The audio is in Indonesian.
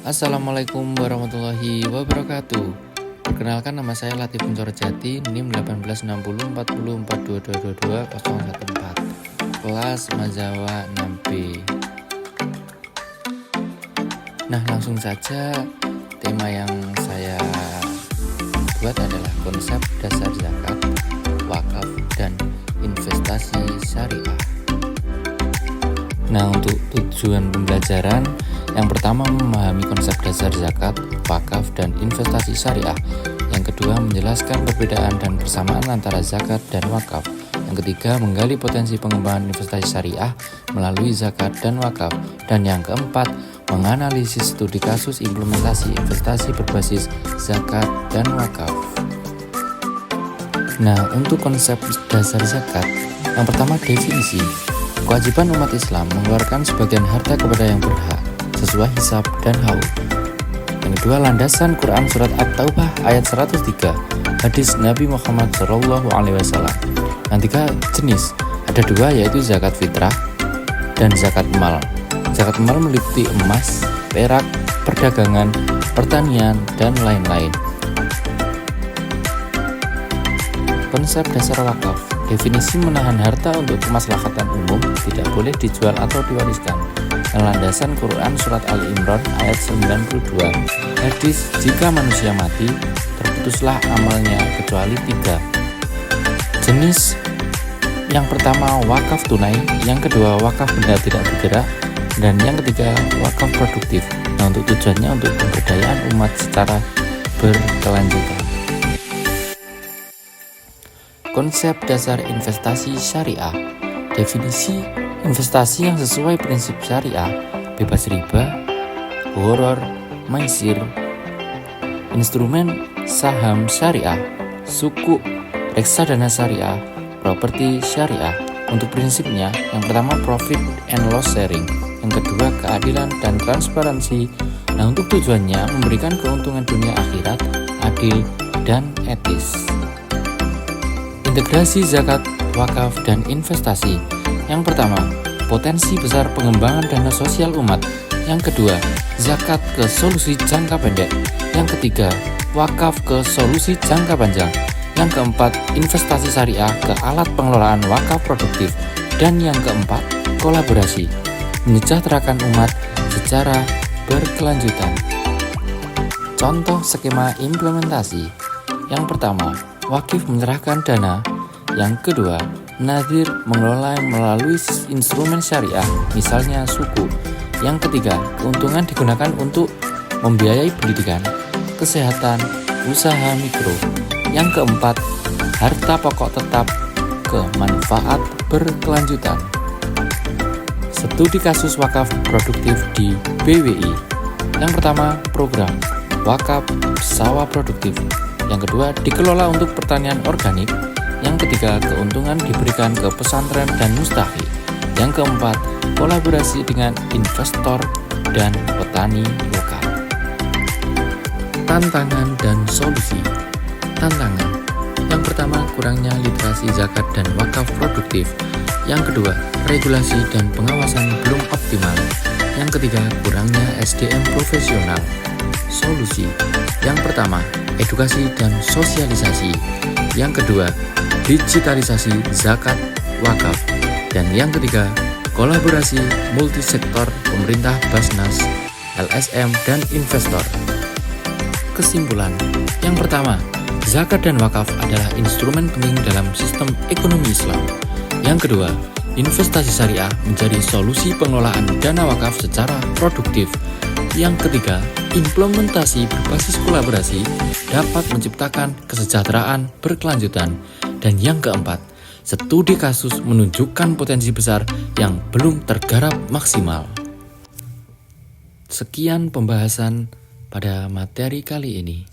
Assalamualaikum warahmatullahi wabarakatuh. Perkenalkan, nama saya Latif Muncorjati, NIM 18604042222014, kelas Mazawa 6B. Nah, langsung saja, tema yang saya buat adalah konsep dasar zakat, wakaf, dan investasi syariah. Nah, untuk tujuan pembelajaran, yang pertama memahami konsep dasar zakat, wakaf, dan investasi syariah. Yang kedua menjelaskan perbedaan dan persamaan antara zakat dan wakaf. Yang ketiga menggali potensi pengembangan investasi syariah melalui zakat dan wakaf. Dan yang keempat menganalisis studi kasus implementasi investasi berbasis zakat dan wakaf. Nah, untuk konsep dasar zakat, yang pertama definisi. Kewajiban umat Islam mengeluarkan sebagian harta kepada yang berhak sesuai hisab dan haul. Yang kedua, landasan Quran surat At-Taubah ayat 103, hadis Nabi Muhammad SAW. Yang tiga, jenis. Ada dua, yaitu zakat fitrah dan zakat mal. Zakat mal meliputi emas, perak, perdagangan, pertanian, dan lain-lain. Konsep dasar wakaf. Definisi menahan harta untuk kemaslahatan umum, tidak boleh dijual atau diwariskan. Landasan Quran surat Ali Imran ayat 92, hadis jika manusia mati terputuslah amalnya kecuali tiga. Jenis yang pertama wakaf tunai, yang kedua wakaf benda tidak bergerak, dan yang ketiga wakaf produktif. Nah, untuk tujuannya untuk pemberdayaan umat secara berkelanjutan. Konsep dasar investasi syariah. Definisi investasi yang sesuai prinsip syariah, bebas riba, gharar, maisir, instrumen saham syariah, sukuk, reksadana syariah, properti syariah. Untuk prinsipnya, yang pertama profit and loss sharing, yang kedua keadilan dan transparansi. Nah, untuk tujuannya memberikan keuntungan dunia akhirat, adil dan etis. Integrasi zakat, wakaf, dan investasi. Yang pertama, potensi besar pengembangan dana sosial umat. Yang kedua, zakat ke solusi jangka pendek. Yang ketiga, wakaf ke solusi jangka panjang. Yang keempat, investasi syariah ke alat pengelolaan wakaf produktif. Dan yang keempat, kolaborasi, menyejahterakan umat secara berkelanjutan. Contoh skema implementasi. Yang pertama, wakif menyerahkan dana. Yang kedua, nazir mengelola melalui instrumen syariah, misalnya suku. Yang ketiga, keuntungan digunakan untuk membiayai pendidikan, kesehatan, usaha mikro. Yang keempat, harta pokok tetap ke manfaat berkelanjutan. Studi kasus wakaf produktif di BWI. Yang pertama, program wakaf sawah produktif. Yang kedua, dikelola untuk pertanian organik. Yang ketiga, keuntungan diberikan ke pesantren dan mustahik. Yang keempat, kolaborasi dengan investor dan petani lokal. Tantangan dan solusi. Tantangan. Yang pertama, kurangnya literasi zakat dan wakaf produktif. Yang kedua, regulasi dan pengawasan belum optimal. Yang ketiga, kurangnya SDM profesional. Solusi. Yang pertama, edukasi dan sosialisasi. Yang kedua, digitalisasi zakat, wakaf. Dan yang ketiga, kolaborasi multisektor pemerintah, Basnas, LSM, dan investor. Kesimpulan. Yang pertama, zakat dan wakaf adalah instrumen penting dalam sistem ekonomi Islam. Yang kedua, investasi syariah menjadi solusi pengelolaan dana wakaf secara produktif. Yang ketiga, implementasi berbasis kolaborasi dapat menciptakan kesejahteraan berkelanjutan. Dan yang keempat, studi kasus menunjukkan potensi besar yang belum tergarap maksimal. Sekian pembahasan pada materi kali ini.